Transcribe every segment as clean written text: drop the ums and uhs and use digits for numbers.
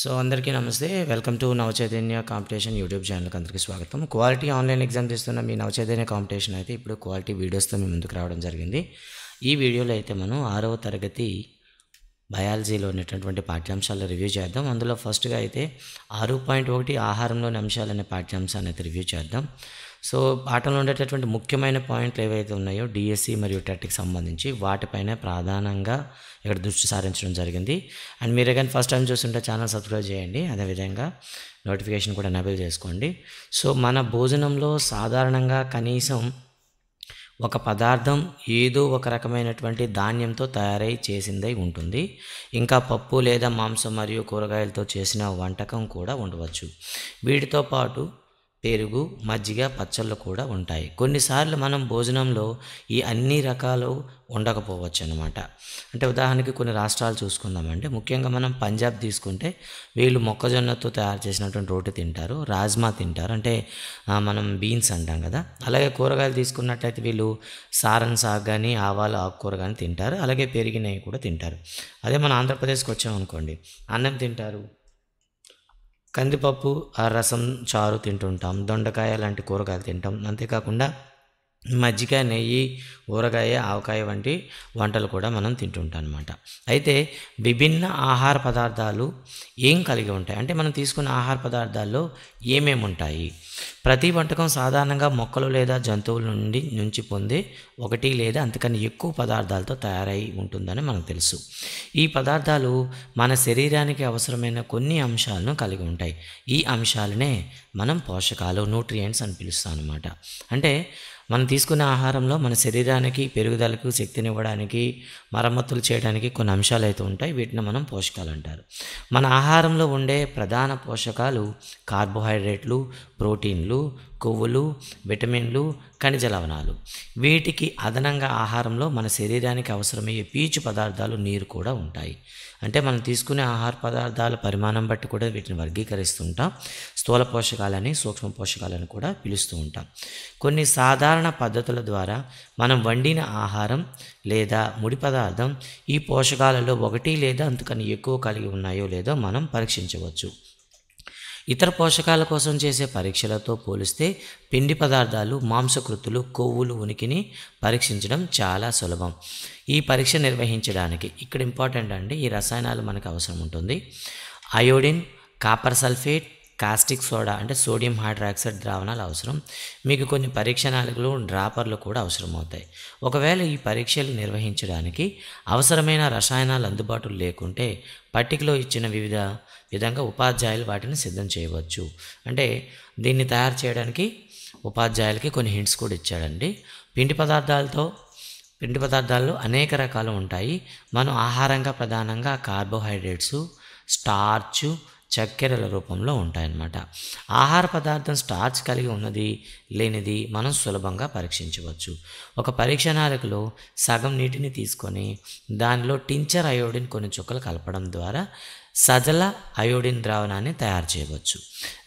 So అందరికీ నమస్తే. Welcome to Navachaitanya competition YouTube ఛానల్కి అందరికీ స్వాగతం. క్వాలిటీ ఆన్లైన్ ఎగ్జామ్ తీస్తున్న మీ నవచైతన్య కాంపిటీషన్ అయితే ఇప్పుడు క్వాలిటీ వీడియోస్తో మీ ముందుకు రావడం జరిగింది. ఈ వీడియోలో అయితే మనం 6వ తరగతి బయాలజీలో ఉన్నటువంటి పాఠ్యాంశాలు రివ్యూ చేద్దాం. అందులో ఫస్ట్గా అయితే 6.1 ఆహారంలోని అంశాలు అనే పాఠ్యాంశాన్ని అయితే రివ్యూ చేద్దాం. సో పాఠంలో ఉండేటటువంటి ముఖ్యమైన పాయింట్లు ఏవైతే ఉన్నాయో డిఎస్సి మరియు టెట్కి సంబంధించి వాటిపైనే ప్రధానంగా ఇక్కడ దృష్టి సారించడం జరిగింది. అండ్ మీరు కానీ ఫస్ట్ టైం చూస్తుంటే ఛానల్ సబ్స్క్రైబ్ చేయండి, అదేవిధంగా నోటిఫికేషన్ కూడా ఎనేబుల్ చేసుకోండి. సో మన భోజనంలో సాధారణంగా కనీసం ఒక పదార్థం ఏదో ఒక రకమైనటువంటి ధాన్యంతో తయారై చేసిందై ఉంటుంది. ఇంకా పప్పు లేదా మాంసం మరియు కూరగాయలతో చేసిన వంటకం కూడా ఉండవచ్చు. వీటితో పాటు పెరుగు, మజ్జిగ, పచ్చళ్ళు కూడా ఉంటాయి. కొన్నిసార్లు మనం భోజనంలో ఈ అన్ని రకాలు ఉండకపోవచ్చు అన్నమాట. అంటే ఉదాహరణకి కొన్ని రాష్ట్రాలు చూసుకుందామంటే, ముఖ్యంగా మనం పంజాబ్ తీసుకుంటే వీళ్ళు మొక్కజొన్నతో తయారు చేసినటువంటి రోటి తింటారు, రాజ్మా తింటారు, అంటే మనం బీన్స్ అంటాం కదా. అలాగే కూరగాయలు తీసుకున్నట్లయితే వీళ్ళు సారన్ సాగ్ కానీ ఆవాలు ఆకుకూర కానీ తింటారు, అలాగే పెరిగినవి కూడా తింటారు. అదే మన ఆంధ్రప్రదేశ్కి వచ్చామనుకోండి, అన్నం తింటారు, కందిపప్పు రసం చారు తింటుంటాం, దొండకాయ లాంటి కూరగాయలు తింటాం. అంతేకాకుండా మజ్జిగ, నెయ్యి, ఊరగాయ, ఆవకాయ వంటి వంటలు కూడా మనం తింటుంటాం అన్నమాట. అయితే విభిన్న ఆహార పదార్థాలు ఏం కలిగి ఉంటాయి అంటే, మనం తీసుకున్న ఆహార పదార్థాల్లో ఏమేమి ఉంటాయి? ప్రతి వంటకం సాధారణంగా మొక్కలు లేదా జంతువుల నుంచి పొందే ఒకటి లేదా అంతకన్నా ఎక్కువ పదార్థాలతో తయారై ఉంటుందని మనకు తెలుసు. ఈ పదార్థాలు మన శరీరానికి అవసరమైన కొన్ని అంశాలను కలిగి ఉంటాయి. ఈ అంశాలనే మనం పోషకాలు, న్యూట్రియంట్స్ అని పిలుస్తాం అన్నమాట. అంటే మనం తీసుకునే ఆహారంలో మన శరీరానికి పెరుగుదలకు, శక్తినివ్వడానికి, మరమ్మతులు చేయడానికి కొన్ని అంశాలు అయితే ఉంటాయి. వీటిని మనం పోషకాలు అంటారు. మన ఆహారంలో ఉండే ప్రధాన పోషకాలు కార్బోహైడ్రేట్లు, ప్రోటీన్లు, కొవ్వులు, విటమిన్లు, ఖనిజ లవణాలు. వీటికి అదనంగా ఆహారంలో మన శరీరానికి అవసరమయ్యే పీచు పదార్థాలు, నీరు కూడా ఉంటాయి. అంటే మనం తీసుకునే ఆహార పదార్థాల పరిమాణం బట్టి కూడా వీటిని వర్గీకరిస్తుంటాం. స్థూల పోషకాలని, సూక్ష్మ పోషకాలని కూడా పిలుస్తూ ఉంటాం. కొన్ని సాధారణ పద్ధతుల ద్వారా మనం వండిన ఆహారం లేదా ముడి పదార్థం ఈ పోషకాలలో ఒకటి లేదా అంతకన్నా ఎక్కువ కలిగి ఉన్నాయో లేదో మనం పరీక్షించవచ్చు. ఇతర పోషకాల కోసం చేసే పరీక్షలతో పోలిస్తే పిండి పదార్థాలు, మాంసకృతులు, కొవ్వులు ఉనికిని పరీక్షించడం చాలా సులభం. ఈ పరీక్ష నిర్వహించడానికి ఇక్కడ ఇంపార్టెంట్ అండి, ఈ రసాయనాలు మనకు అవసరం ఉంటుంది. Iodine, copper sulphate, caustic soda అంటే సోడియం హైడ్రాక్సైడ్ ద్రావణాలు అవసరం. మీకు కొన్ని పరీక్షణాలు, డ్రాపర్లు కూడా అవసరం అవుతాయి. ఒకవేళ ఈ పరీక్షలు నిర్వహించడానికి అవసరమైన రసాయనాలు అందుబాటులో లేకుంటే పట్టికలో ఇచ్చిన విధంగా ఉపాధ్యాయులు వాటిని సిద్ధం చేయవచ్చు. అంటే దీన్ని తయారు చేయడానికి ఉపాధ్యాయులకి కొన్ని హింట్స్ కూడా ఇచ్చాడండి. పిండి పదార్థాల్లో అనేక రకాలు ఉంటాయి. మనం ఆహారంగా ప్రధానంగా కార్బోహైడ్రేట్స్, స్టార్చ్, చక్కెరల రూపంలో ఉంటాయన్నమాట. ఆహార పదార్థం స్టార్చ్ కలిగి ఉన్నది, లేనిది మనం సులభంగా పరీక్షించవచ్చు. ఒక పరీక్షణాళికలో సగం నీటిని తీసుకొని దానిలో టించర్ అయోడిన్ కొన్ని చుక్కలు కలపడం ద్వారా సజల అయోడిన్ ద్రావణాన్ని తయారు చేయవచ్చు.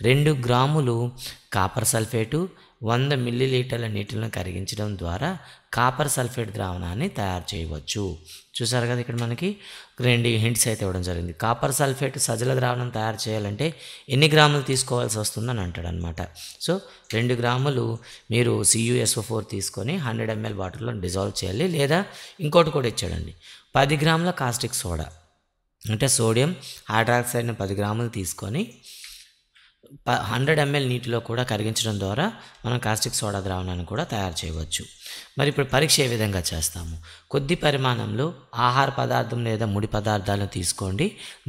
2 గ్రాములు కాపర్ సల్ఫేటు 100 మిల్లీలీటర్ల నీటిని కరిగించడం ద్వారా కాపర్ సల్ఫేట్ ద్రావణాన్ని తయారు చేయవచ్చు. చూసారు కదా, ఇక్కడ మనకి 2 హింట్స్ అయితే ఇవ్వడం జరిగింది. కాపర్ సల్ఫేట్ సజల ద్రావణం తయారు చేయాలంటే ఎన్ని గ్రాములు తీసుకోవాల్సి వస్తుందని అంటాడు అనమాట. సో 2 గ్రాములు మీరు CuSO4 తీసుకొని 100 ml వాటర్లో డిజాల్వ్ చేయాలి. లేదా ఇంకోటి కూడా ఇచ్చాడండి, 10 గ్రాముల కాస్టిక్ సోడా అంటే సోడియం హైడ్రాక్సైడ్ని 10 గ్రాములు తీసుకొని 100 ml నీటిలో కూడా కరిగించడం ద్వారా మనం కాస్టిక్ సోడా ద్రావణాన్ని కూడా తయారు చేయవచ్చు. మరి ఇప్పుడు పరీక్ష ఏ విధంగా చేస్తాము? కొద్ది పరిమాణంలో ఆహార పదార్థం లేదా ముడి పదార్థాలను తీసుకోండి.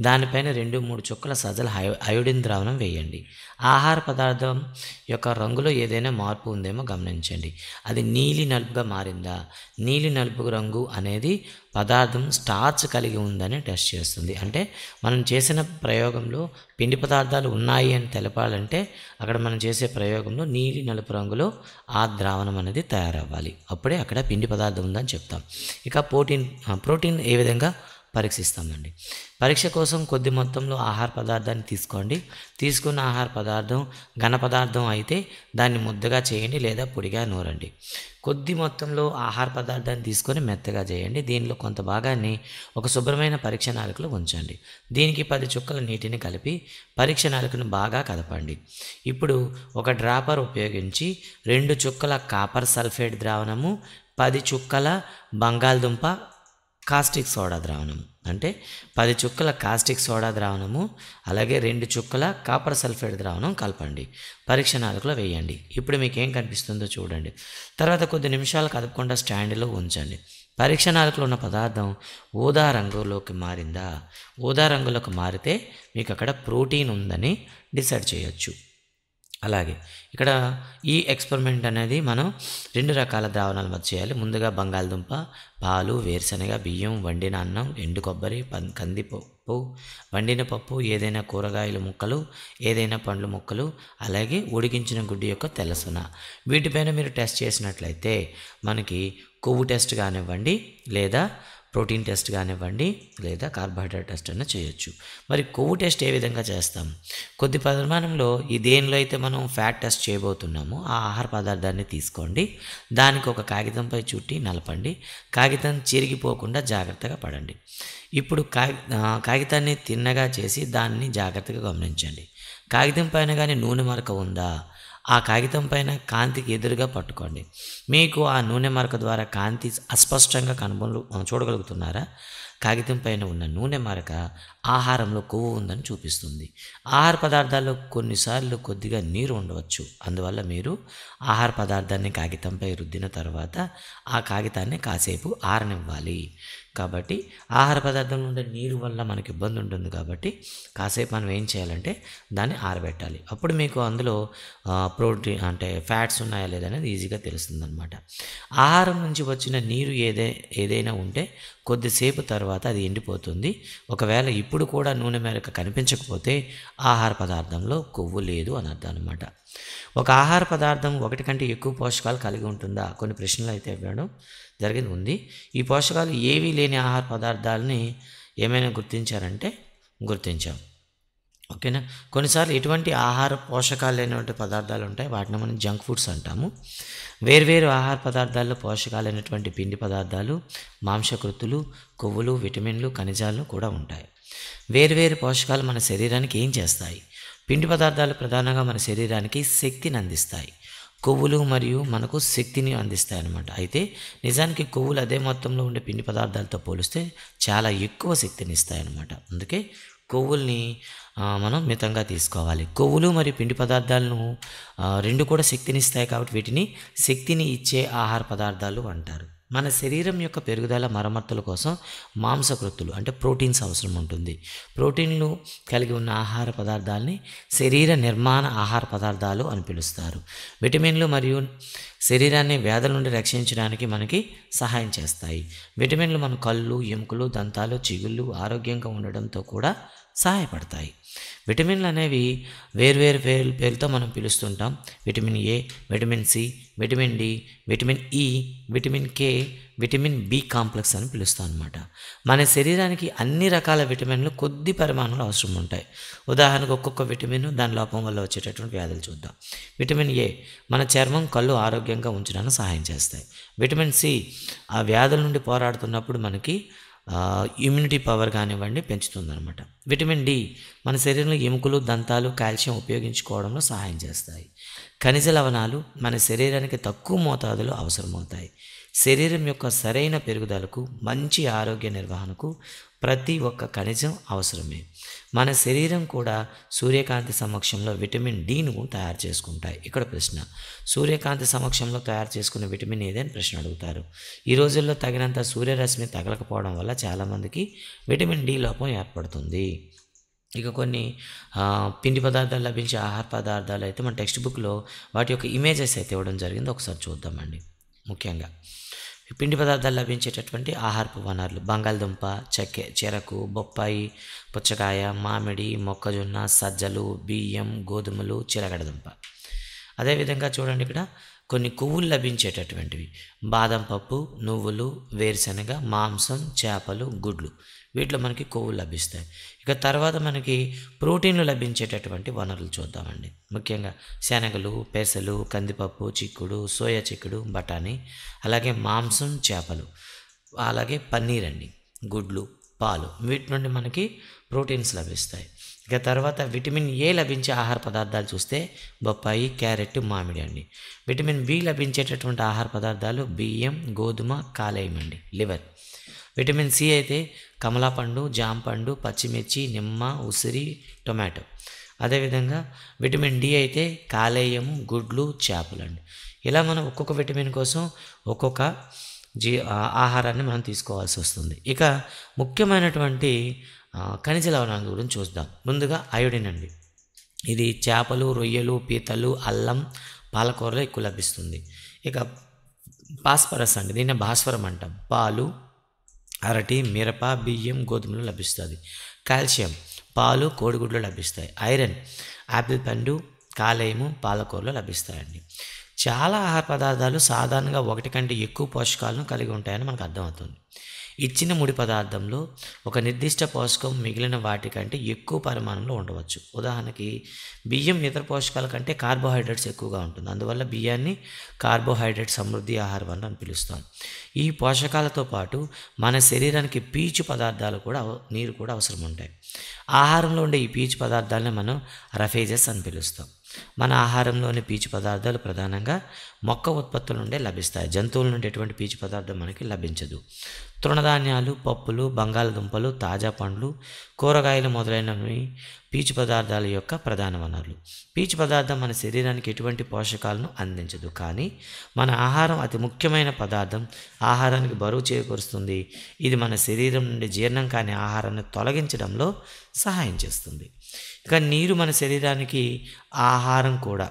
దానిపైన 2-3 చుక్కల సజల అయోడిన్ ద్రావణం వేయండి. ఆహార పదార్థం యొక్క రంగులో ఏదైనా మార్పు ఉందేమో గమనించండి. అది నీలి నలుపుగా మారిందా? నీలి నలుపు రంగు అనేది పదార్థం స్టార్చ్ కలిగి ఉందని టెస్ట్ చేస్తుంది. అంటే మనం చేసిన ప్రయోగంలో పిండి పదార్థాలు ఉన్నాయి అని తెలపాలంటే అక్కడ మనం చేసే ప్రయోగంలో నీలి నలుపు రంగులో ఆ ద్రావణం అనేది తయారవ్వాలి. అప్పుడే అక్కడ పిండి పదార్థం ఉందని చెప్తాం. ఇక ప్రోటీన్ ఏ విధంగా పరీక్షిస్తామండి. పరీక్ష కోసం కొద్ది మొత్తంలో ఆహార పదార్థాన్ని తీసుకోండి. తీసుకున్న ఆహార పదార్థం ఘన పదార్థం అయితే దాన్ని ముద్దగా చేయండి లేదా పొడిగా నూరండి. కొద్ది మొత్తంలో ఆహార పదార్థాన్ని తీసుకొని మెత్తగా చేయండి. దీనిలో కొంత భాగాన్ని ఒక శుభ్రమైన పరీక్ష నాళికలో ఉంచండి. దీనికి 10 చుక్కల నీటిని కలిపి పరీక్ష నాళికను బాగా కదపండి. ఇప్పుడు ఒక డ్రాపర్ ఉపయోగించి 2 చుక్కల కాపర్ సల్ఫేట్ ద్రావణము, 10 చుక్కల బంగాళదుంప కాస్టిక్ సోడా ద్రావణము, అంటే 10 చుక్కల కాస్టిక్ సోడా ద్రావణము అలాగే 2 చుక్కల కాపర్ సల్ఫేట్ ద్రావణం కలపండి. పరీక్ష నాళికలో వేయండి. ఇప్పుడు మీకు ఏం కనిపిస్తుందో చూడండి. తర్వాత కొద్ది నిమిషాలు కదపకుండా స్టాండ్లో ఉంచండి. పరీక్ష నాళికలో ఉన్న పదార్థం ఊదా రంగులోకి మారిందా? ఊదా రంగులోకి మారితే మీకు అక్కడ ప్రోటీన్ ఉందని డిసైడ్ చేయొచ్చు. అలాగే ఇక్కడ ఈ ఎక్స్పెరిమెంట్ అనేది మనం 2 రకాల ద్రావణాల మధ్య చేయాలి. ముందుగా బంగాళదుంప, పాలు, వేరుశనగ, బియ్యం, వండిన అన్నం, ఎండు కొబ్బరి, కందిపప్పు, వండిన పప్పు, ఏదైనా కూరగాయల ముక్కలు, ఏదైనా పండ్ల ముక్కలు, అలాగే ఉడికించిన గుడ్డు యొక్క తెల్లసొన. వీటిపైన మీరు టెస్ట్ చేసినట్లయితే మనకి కొవ్వు టెస్ట్ కానివ్వండి లేదా ప్రోటీన్ టెస్ట్ కానివ్వండి లేదా కార్బోహైడ్రేట్ టెస్ట్ అయినా చేయొచ్చు. మరి కొవ్వు టెస్ట్ ఏ విధంగా చేస్తాం? కొద్ది పరిమాణంలో ఈ దేనిలో అయితే మనం ఫ్యాట్ టెస్ట్ చేయబోతున్నామో ఆ ఆహార పదార్థాన్ని తీసుకోండి. దానికి ఒక కాగితంపై చుట్టి నలపండి. కాగితం చిరిగిపోకుండా జాగ్రత్తగా పడండి. ఇప్పుడు కాగితాన్ని తిన్నగా చేసి దాన్ని జాగ్రత్తగా గమనించండి. కాగితం పైన కానీ నూనె మరక ఉందా? ఆ కాగితం పైన కాంతికి ఎదురుగా పట్టుకోండి. మీకు ఆ నూనె మరక ద్వారా కాంతి అస్పష్టంగా చూడగలుగుతున్నారా? కాగితం పైన ఉన్న నూనె మరక ఆహారంలో కొవ్వు ఉందని చూపిస్తుంది. ఆహార పదార్థాల్లో కొన్నిసార్లు కొద్దిగా నీరు ఉండవచ్చు. అందువల్ల మీరు ఆహార పదార్థాన్ని కాగితంపై రుద్దిన తర్వాత ఆ కాగితాన్ని కాసేపు ఆరనివ్వాలి. కాబట్టి ఆహార పదార్థంలో ఉండే నీరు వల్ల మనకి ఇబ్బంది ఉంటుంది. కాబట్టి కాసేపు మనం ఏం చేయాలంటే దాన్ని ఆరబెట్టాలి. అప్పుడు మీకు అందులో ప్రోటీన్ అంటే ఫ్యాట్స్ ఉన్నాయా లేదా అనేది ఈజీగా తెలుస్తుందన్నమాట. ఆహారం నుంచి వచ్చిన నీరు ఏదైనా ఉంటే కొద్దిసేపు తర్వాత అది ఎండిపోతుంది. ఒకవేళ ఇప్పుడు కూడా నూనె మరక కనిపించకపోతే ఆహార పదార్థంలో కొవ్వు లేదు అని అర్థం అనమాట. ఒక ఆహార పదార్థం ఒకటి కంటే ఎక్కువ పోషకాలు కలిగి ఉంటుందా? కొన్ని ప్రశ్నలు అయితే ఇవ్వడం ఉంది. ఈ పోషకాలు ఏవీ లేని ఆహార పదార్థాలని ఏమైనా గుర్తించారంటే గుర్తించాం. ఓకేనా. కొన్నిసార్లు ఎటువంటి ఆహార పోషకాలు లేనటువంటి పదార్థాలు ఉంటాయి, వాటిని మనం జంక్ ఫుడ్స్ అంటాము. వేర్వేరు ఆహార పదార్థాల్లో పోషకాలైనటువంటి పిండి పదార్థాలు, మాంసకృతులు, కొవ్వులు, విటమిన్లు, ఖనిజాలు కూడా ఉంటాయి. వేర్వేరు పోషకాలు మన శరీరానికి ఏం చేస్తాయి? పిండి పదార్థాలు ప్రధానంగా మన శరీరానికి శక్తిని అందిస్తాయి. కొవ్వులు మరియు మనకు శక్తిని అందిస్తాయి అన్నమాట. అయితే నిజానికి కొవ్వులు అదే మొత్తంలో ఉండే పిండి పదార్థాలతో పోలిస్తే చాలా ఎక్కువ శక్తిని ఇస్తాయి అన్నమాట. అందుకే కొవ్వుల్ని మనం మితంగా తీసుకోవాలి. కొవ్వులు మరియు పిండి పదార్థాలను రెండు కూడా శక్తిని ఇస్తాయి కాబట్టి వీటిని శక్తిని ఇచ్చే ఆహార పదార్థాలు అంటారు. మన శరీరం యొక్క పెరుగుదల మరమ్మతుల కోసం మాంసకృతులు అంటే ప్రోటీన్స్ అవసరం ఉంటుంది. ప్రోటీన్లు కలిగి ఉన్న ఆహార పదార్థాలని శరీర నిర్మాణ ఆహార పదార్థాలు అని పిలుస్తారు. విటమిన్లు మరియు శరీరాన్ని వ్యాధుల నుండి రక్షించడానికి మనకి సహాయం చేస్తాయి. విటమిన్లు మన కళ్ళు, ఎముకలు, దంతాలు, చిగుళ్ళు ఆరోగ్యంగా ఉండడంతో కూడా సహాయపడతాయి. విటమిన్లు అనేవి వేర్వేరు పేర్లతో మనం పిలుస్తుంటాం. Vitamin A, vitamin C, vitamin D, vitamin E, vitamin K, vitamin B complex అని పిలుస్తాం అనమాట. మన శరీరానికి అన్ని రకాల విటమిన్లు కొద్ది పరిమాణంలో అవసరం ఉంటాయి. ఉదాహరణకు ఒక్కొక్క విటమిన్ దాని లోపం వల్ల వచ్చేటటువంటి వ్యాధులు చూద్దాం. విటమిన్ ఏ మన చర్మం, కళ్ళు ఆరోగ్యంగా ఉంచడానికి సహాయం చేస్తాయి. విటమిన్ సి ఆ వ్యాధుల నుండి పోరాడుతున్నప్పుడు మనకి ఇమ్యూనిటీ పవర్ కానివ్వండి పెంచుతుందన్నమాట. విటమిన్ డి మన శరీరంలో ఎముకలు, దంతాలు, కాల్షియం ఉపయోగించుకోవడంలో సహాయం చేస్తాయి. ఖనిజ లవణాలు మన శరీరానికి తక్కువ మోతాదులో అవసరమవుతాయి. శరీరం యొక్క సరైన పెరుగుదలకు, మంచి ఆరోగ్య నిర్వహణకు ప్రతి ఒక్క ఖనిజం అవసరమే. మన శరీరం కూడా సూర్యకాంతి సమక్షంలో విటమిన్ డిను తయారు చేసుకుంటాయి. ఇక్కడ ప్రశ్న, సూర్యకాంతి సమక్షంలో తయారు చేసుకునే విటమిన్ ఏదని ప్రశ్న అడుగుతారు. ఈ రోజుల్లో తగినంత సూర్యరశ్మి తగలకపోవడం వల్ల చాలామందికి విటమిన్ డి లోపం ఏర్పడుతుంది. ఇక కొన్ని పిండి పదార్థాలు లభించే ఆహార పదార్థాలు అయితే మన టెక్స్ట్ బుక్లో వాటి యొక్క ఇమేజెస్ అయితే ఇవ్వడం జరిగింది. ఒకసారి చూద్దామండి. ముఖ్యంగా పిండి పదార్థాలు లభించేటటువంటి ఆహారపు వనరులు: బంగాళదుంప, చెరకు, బొప్పాయి, పుచ్చకాయ, మామిడి, మొక్కజొన్న, సజ్జలు, బియ్యం, గోధుమలు, చిలకడదుంప. అదేవిధంగా చూడండి, ఇక్కడ కొన్ని కొవ్వులు లభించేటటువంటివి: బాదం పప్పు, నువ్వులు, వేరుశనగ, మాంసం, చేపలు, గుడ్లు. వీటిలో మనకి కొవ్వులు లభిస్తాయి. ఇక తర్వాత మనకి ప్రోటీన్లు లభించేటటువంటి వనరులు చూద్దామండి. ముఖ్యంగా శనగలు, పెసలు, కందిపప్పు, చిక్కుడు, సోయా చిక్కుడు, బఠానీ, అలాగే మాంసం, చేపలు, అలాగే పన్నీర్ అండి, గుడ్లు, పాలు, వీటి నుండి మనకి ప్రోటీన్స్ లభిస్తాయి. ఇక తర్వాత విటమిన్ ఏ లభించే ఆహార పదార్థాలు చూస్తే బొప్పాయి, క్యారెట్, మామిడి అండి. విటమిన్ బి లభించేటటువంటి ఆహార పదార్థాలు బియ్యం, గోధుమ, కాలేయం అండి, లివర్. విటమిన్ సి అయితే కమలాపండు, జాంపండు, పచ్చిమిర్చి, నిమ్మ, ఉసిరి, టొమాటో. అదేవిధంగా విటమిన్ డి అయితే కాలేయము, గుడ్లు, చేపలండి. ఇలా మనం ఒక్కొక్క విటమిన్ కోసం ఒక్కొక్క ఆహారాన్ని మనం తీసుకోవాల్సి వస్తుంది. ఇక ముఖ్యమైనటువంటి ఖనిజ లవణాల గురించి చూద్దాం. ముందుగా అయోడిన్ అండి. ఇది చేపలు, రొయ్యలు, పీతలు, అల్లం, పాలకూరలో ఎక్కువ లభిస్తుంది. ఇక ఫాస్ఫరస్ అండి, దీన్ని భాస్వరం అంటాం. పాలు, అరటి, మిరప, బియ్యం, గోధుమలు లభిస్తుంది. కాల్షియం పాలు, కోడిగుడ్లు లభిస్తాయి. ఐరన్ యాపిల్ పండు, కాలేయము, పాలకూరలో లభిస్తాయండి. చాలా ఆహార పదార్థాలు సాధారణంగా ఒకటి కంటే ఎక్కువ పోషకాలను కలిగి ఉంటాయని మనకు అర్థమవుతుంది. ఇచ్చిన ముడి పదార్థంలో ఒక నిర్దిష్ట పోషకం మిగిలిన వాటి కంటే ఎక్కువ పరిమాణంలో ఉండవచ్చు. ఉదాహరణకి బియ్యం ఇతర పోషకాల కంటే కార్బోహైడ్రేట్స్ ఎక్కువగా ఉంటుంది. అందువల్ల బియ్యాన్ని కార్బోహైడ్రేట్ సమృద్ధి ఆహార వనరు అని పిలుస్తాం. ఈ పోషకాలతో పాటు మన శరీరానికి పీచు పదార్థాలు కూడా, నీరు కూడా అవసరం ఉంటాయి. ఆహారంలో ఉండే ఈ పీచు పదార్థాలని మనం రఫేజెస్ అని పిలుస్తాం. మన ఆహారంలోని పీచు పదార్థాలు ప్రధానంగా మొక్క ఉత్పత్తుల నుండే లభిస్తాయి. జంతువుల నుండి ఎటువంటి పీచు పదార్థం మనకి లభించదు. తృణధాన్యాలు, పప్పులు, బంగాళదుంపలు, తాజా పండ్లు, కూరగాయలు మొదలైనవి పీచు పదార్థాల యొక్క ప్రధాన వనరులు. పీచు పదార్థం మన శరీరానికి ఎటువంటి పోషకాలను అందించదు, కానీ మన ఆహారం అతి ముఖ్యమైన పదార్థం. ఆహారానికి బరువు చేకూరుస్తుంది. ఇది మన శరీరం నుండి జీర్ణం కాని ఆహారాన్ని తొలగించడంలో సహాయం చేస్తుంది. ఇక నీరు మన శరీరానికి ఆహారం కూడా,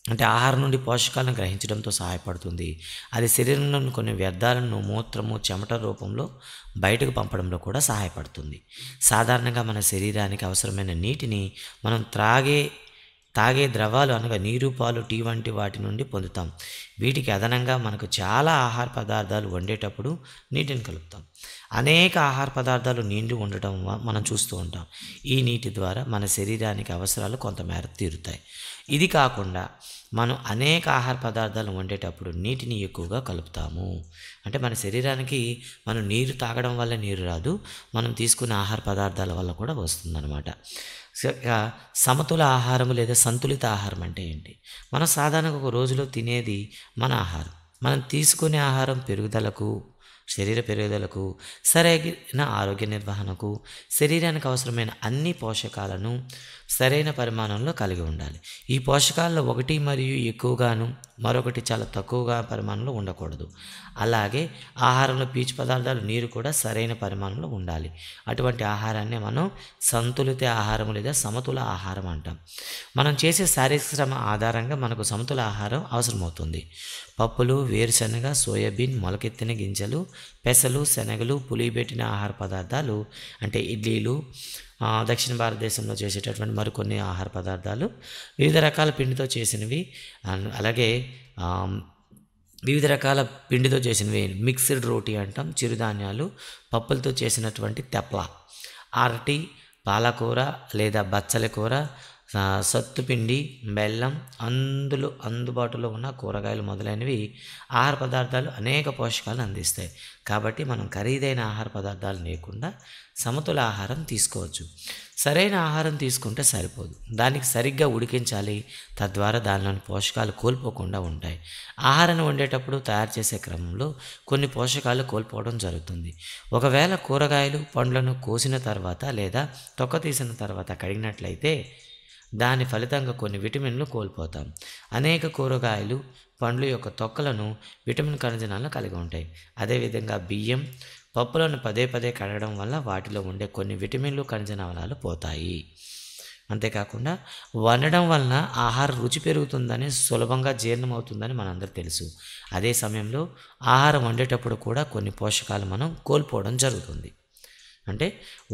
అంటే ఆహారం నుండి పోషకాలను గ్రహించడంతో సహాయపడుతుంది. అది శరీరంలోని కొన్ని వ్యర్థాలను మూత్రము, చెమట రూపంలో బయటకు పంపడంలో కూడా సహాయపడుతుంది. సాధారణంగా మన శరీరానికి అవసరమైన నీటిని మనం తాగే ద్రవాలు అనగా నీరు, పాలు, టీ వంటి వాటి నుండి పొందుతాం. వీటికి అదనంగా మనకు చాలా ఆహార పదార్థాలు వండేటప్పుడు నీటిని కలుపుతాం. అనేక ఆహార పదార్థాలు నీళ్లు ఉండటం మనం చూస్తూ ఉంటాం. ఈ నీటి ద్వారా మన శరీరానికి అవసరాలు కొంతమేర తీరుతాయి. ఇది కాకుండా మనం అనేక ఆహార పదార్థాలు వండేటప్పుడు నీటిని ఎక్కువగా కలుపుతాము. అంటే మన శరీరానికి మనం నీరు తాగడం వల్ల నీరు రాదు, మనం తీసుకునే ఆహార పదార్థాల వల్ల కూడా వస్తుందన్నమాట. సమతుల ఆహారం లేదా సంతులిత ఆహారం అంటే ఏంటి? మనం సాధారణంగా ఒక రోజులో తినేది మన ఆహారం. మనం తీసుకునే ఆహారం శరీర పెరుగుదలకు, సరైన ఆరోగ్య నిర్వహణకు, శరీరానికి అవసరమైన అన్ని పోషకాలను సరైన పరిమాణంలో కలిగి ఉండాలి. ఈ పోషకాల్లో ఒకటి మరియు ఎక్కువగాను, మరొకటి చాలా తక్కువగా పరిమాణంలో ఉండకూడదు. అలాగే ఆహారంలో పీచు పదార్థాలు, నీరు కూడా సరైన పరిమాణంలో ఉండాలి. అటువంటి ఆహారాన్ని మనం సంతులిత ఆహారం లేదా సమతుల ఆహారం అంటాం. మనం చేసే శారీరక శ్రమ ఆధారంగా మనకు సమతుల ఆహారం అవసరమవుతుంది. పప్పులు, వేరుశనగ, సోయాబీన్, మొలకెత్తిన గింజలు, పెసలు, శనగలు, పులియబెట్టిన ఆహార పదార్థాలు అంటే ఇడ్లీలు, దక్షిణ భారతదేశంలో చేసేటటువంటి మరికొన్ని ఆహార పదార్థాలు, వివిధ రకాల పిండితో చేసినవి, అలాగే వివిధ రకాల పిండితో చేసినవి మిక్స్డ్ రోటీ అంటాం. చిరుధాన్యాలు, పప్పులతో చేసినటువంటి తెప్ల, అరటి, పాలకూర లేదా బచ్చల కూర, సత్తుపిండి, బెల్లం, అందుబాటులో ఉన్న కూరగాయలు మొదలైనవి ఆహార పదార్థాలు అనేక పోషకాలను అందిస్తాయి. కాబట్టి మనం ఖరీదైన ఆహార పదార్థాలు లేకుండా సమతుల ఆహారం తీసుకోవచ్చు. సరైన ఆహారం తీసుకుంటే సరిపోదు, దానికి సరిగ్గా ఉడికించాలి. తద్వారా దానిలోని పోషకాలు కోల్పోకుండా ఉంటాయి. ఆహారాన్ని వండేటప్పుడు తయారు చేసే క్రమంలో కొన్ని పోషకాలు కోల్పోవడం జరుగుతుంది. ఒకవేళ కూరగాయలు, పండ్లను కోసిన తర్వాత లేదా తొక్క తీసిన తర్వాత కడిగినట్లయితే దాని ఫలితంగా కొన్ని విటమిన్లు కోల్పోతాం. అనేక కూరగాయలు, పండ్ల యొక్క తొక్కలను విటమిన్ ఖనిజాలను కలిగి ఉంటాయి. అదేవిధంగా బియ్యం, పప్పులను పదే పదే కడగడం వల్ల వాటిలో ఉండే కొన్ని విటమిన్లు, ఖనిజ లవణాలు పోతాయి. అంతేకాకుండా వండడం వలన ఆహార రుచి పెరుగుతుందని, సులభంగా జీర్ణం అవుతుందని మనందరికీ తెలుసు. అదే సమయంలో ఆహారం వండేటప్పుడు కూడా కొన్ని పోషకాలు మనం కోల్పోవడం జరుగుతుంది. అంటే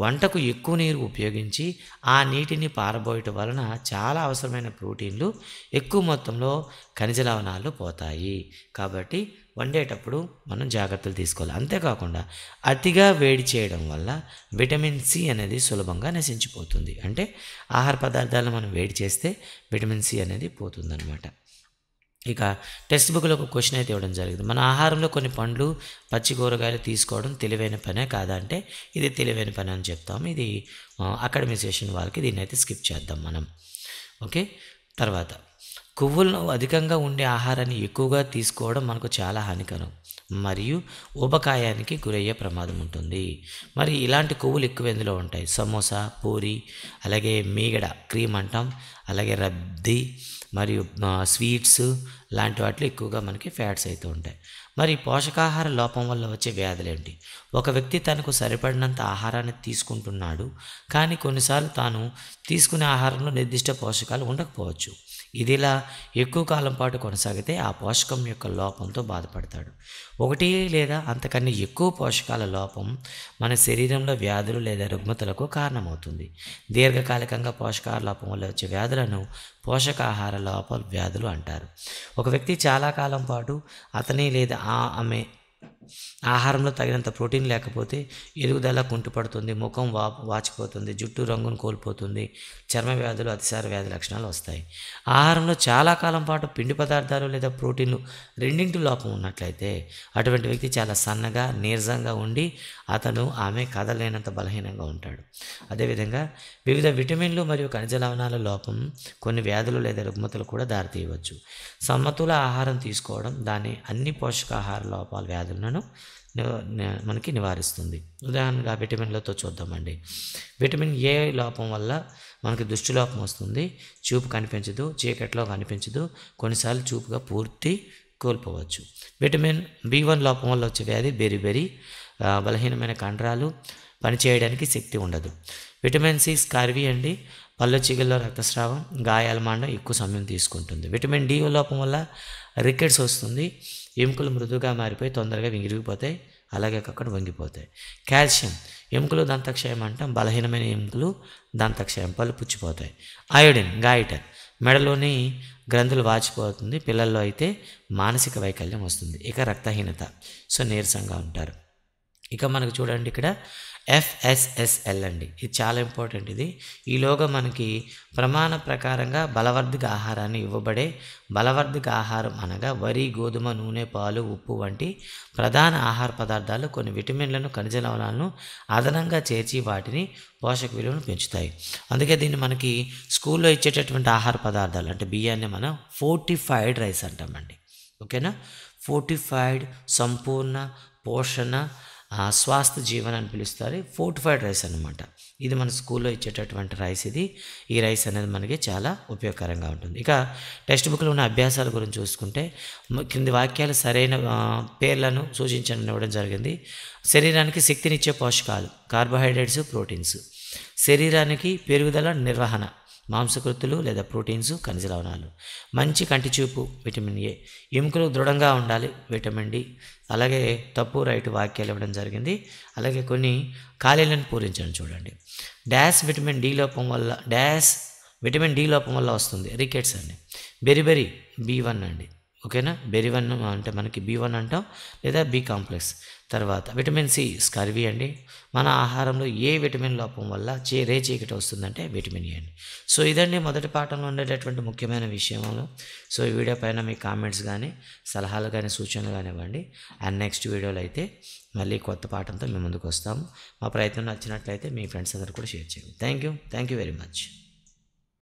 వంటకు ఎక్కువ నీరు ఉపయోగించి ఆ నీటిని పారబోయటం వలన చాలా అవసరమైన ప్రోటీన్లు, ఎక్కువ మొత్తంలో ఖనిజ లవణాలు పోతాయి. కాబట్టి వండేటప్పుడు మనం జాగ్రత్తలు తీసుకోవాలి. అంతేకాకుండా అతిగా వేడి చేయడం వల్ల విటమిన్ సి అనేది సులభంగా నశించిపోతుంది. అంటే ఆహార పదార్థాలను మనం వేడి చేస్తే విటమిన్ సి అనేది పోతుందన్నమాట. ఇక టెక్స్ట్ బుక్లో ఒక క్వశ్చన్ అయితే ఇవ్వడం జరిగింది. మన ఆహారంలో కొన్ని పండ్లు, పచ్చి కూరగాయలు తీసుకోవడం తెలివైన పనే కాదా అంటే ఇది తెలివైన పని అని చెప్తాము. ఇది అకాడమైజేషన్ వాళ్ళకి దీన్ని అయితే స్కిప్ చేద్దాం మనం. ఓకే. తర్వాత కొవ్వులను అధికంగా ఉండే ఆహారాన్ని ఎక్కువగా తీసుకోవడం మనకు చాలా హానికరం మరియు ఊబకాయానికి గురయ్యే ప్రమాదం ఉంటుంది. మరి ఇలాంటి కొవ్వులు ఎక్కువ ఎందులో ఉంటాయి? సమోసా, పూరి, అలాగే మీగడ క్రీమ్ అంటాం, అలాగే రబ్ది మరియు స్వీట్స్ లాంటి వాటిలో ఎక్కువగా మనకి ఫ్యాట్స్ అయితే ఉంటాయి. మరి పోషకాహార లోపం వల్ల వచ్చే వ్యాధులు ఏంటి? ఒక వ్యక్తి తనకు సరిపడినంత ఆహారాన్ని తీసుకుంటున్నాడు, కానీ కొన్నిసార్లు తాను తీసుకునే ఆహారంలో నిర్దిష్ట పోషకాలు ఉండకపోవచ్చు. ఇదిలా ఎక్కువ కాలం పాటు కొనసాగితే ఆ పోషకం యొక్క లోపంతో బాధపడతాడు. ఒకటి లేదా అంతకన్నా ఎక్కువ పోషకాల లోపం మన శరీరంలో వ్యాధులు లేదా రుగ్మతలకు కారణమవుతుంది. దీర్ఘకాలికంగా పోషకాహార లోపం వల్ల వచ్చే వ్యాధులను పోషకాహార లోప వ్యాధులు అంటారు. ఒక వ్యక్తి చాలా కాలం పాటు అతని లేదా ఆమె ఆహారంలో తగినంత ప్రోటీన్ లేకపోతే ఎదుగుదల కుంటుపడుతుంది, ముఖం వాచిపోతుంది, జుట్టు రంగును కోల్పోతుంది, చర్మ వ్యాధులు, అతిసార వ్యాధి లక్షణాలు వస్తాయి. ఆహారంలో చాలా కాలం పాటు పిండి పదార్థాలు లేదా ప్రోటీన్లు రెండింటి లోపం ఉన్నట్లయితే అటువంటి వ్యక్తి చాలా సన్నగా, నీరసంగా ఉండి ఆమె కదలలేనంత బలహీనంగా ఉంటాడు. అదేవిధంగా వివిధ విటమిన్లు మరియు ఖనిజ లవణాల లోపం కొన్ని వ్యాధులు లేదా రుగ్మతలు కూడా దారితీయవచ్చు. సమతుల ఆహారం తీసుకోవడం దాని అన్ని పోషకాహార లోపాల వ్యాధులను మనకి నివారిస్తుంది. ఉదాహరణగా విటమిన్లతో చూద్దామండి. విటమిన్ ఏ లోపం వల్ల మనకి దృష్టి లోపం వస్తుంది, చూపు కనిపించదు, చీకట్లో కనిపించదు, కొన్నిసార్లు చూపుగా పూర్తి కోల్పోవచ్చు. విటమిన్ బి1 లోపం వల్ల వచ్చే వ్యాధి బెరిబెరి, బలహీనమైన కండరాలు, పనిచేయడానికి శక్తి ఉండదు. విటమిన్ సి స్కార్వీ అండి, పళ్ళు చిగుల్లో రక్తస్రావం, గాయాల మాండం ఎక్కువ సమయం తీసుకుంటుంది. విటమిన్ డి లోపం వల్ల రికెట్స్ వస్తుంది, ఎముకలు మృదువుగా మారిపోయి తొందరగా విరిగిపోతాయి, అలాగే అక్కడ వంగిపోతాయి. కాల్షియం ఎముకలు దంతక్షయం అంటాం, బలహీనమైన ఎముకలు దంతక్షయం, పళ్ళు పుచ్చిపోతాయి. అయోడిన్ గాయటర్ మెడలోని గ్రంథులు వాచిపోతుంది, పిల్లల్లో అయితే మానసిక వైకల్యం వస్తుంది. ఇక రక్తహీనత, సో నీరసంగా ఉంటారు. ఇక మనకు చూడండి ఇక్కడ FSSL అండి, ఇది చాలా ఇంపార్టెంట్. ఇది ఈలోగా మనకి ప్రమాణ ప్రకారంగా బలవర్ధక ఆహారాన్ని ఇవ్వబడే బలవర్ధక ఆహారం అనగా వరి, గోధుమ, నూనె, పాలు, ఉప్పు వంటి ప్రధాన ఆహార పదార్థాలు కొన్ని విటమిన్లను, ఖనిజ లవణాలను అదనంగా చేర్చి వాటిని పోషక విలువను పెంచుతాయి. అందుకే దీన్ని మనకి స్కూల్లో ఇచ్చేటటువంటి ఆహార పదార్థాలు అంటే బియ్యాన్ని మనం ఫోర్టిఫైడ్ రైస్ అంటామండి. ఓకేనా. ఫోర్టిఫైడ్ సంపూర్ణ పోషణ స్వాస్థ్య జీవన అని పిలుస్తారు. ఫోర్టిఫైడ్ రైస్ అనమాట. ఇది మన స్కూల్లో ఇచ్చేటటువంటి రైస్. ఈ రైస్ అనేది మనకి చాలా ఉపయోగకరంగా ఉంటుంది. ఇక టెక్స్ట్ బుక్లో ఉన్న అభ్యాసాల గురించి చూసుకుంటే కింది వాక్యాలు సరైన పేర్లను సూచించడం ఇవ్వడం జరిగింది. శరీరానికి శక్తినిచ్చే పోషకాలు కార్బోహైడ్రేట్స్, ప్రోటీన్స్. శరీరానికి పెరుగుదల, నిర్వహణ మాంసకృతులు లేదా ప్రోటీన్స్, ఖనిజ లవణాలు. మంచి కంటి చూపు విటమిన్ ఏ. ఎముకలు దృఢంగా ఉండాలి విటమిన్ డి. అలాగే తప్పు రైట్ వాక్యాలు ఇవ్వడం జరిగింది. అలాగే కొన్ని ఖాళీలను పూరించండి. చూడండి. విటమిన్ డి లోపం వల్ల వస్తుంది రికెట్స్ అండి. బెరిబెరి బి1 అండి. ఓకేనా. బెరి1 అంటే మనకి బి1 అంటాం లేదా బి కాంప్లెక్స్. తర్వాత విటమిన్ సి స్కర్వీ అండి. మన ఆహారంలో ఏ విటమిన్ లోపం వల్ల చీకటి వస్తుందంటే విటమిన్ ఏ అండి. సో ఇదండి మొదటి పాఠంలో ఉండేటటువంటి ముఖ్యమైన విషయములు. సో ఈ వీడియో పైన మీ కామెంట్స్ కానీ, సలహాలు కానీ, సూచనలు కానీ ఇవ్వండి. అండ్ నెక్స్ట్ వీడియోలో అయితే మళ్ళీ కొత్త పాఠంతో మేము ముందుకు వస్తాము. మా ప్రయత్నం నచ్చినట్లయితే మీ ఫ్రెండ్స్ అందరూ కూడా షేర్ చేయండి. Thank you very much.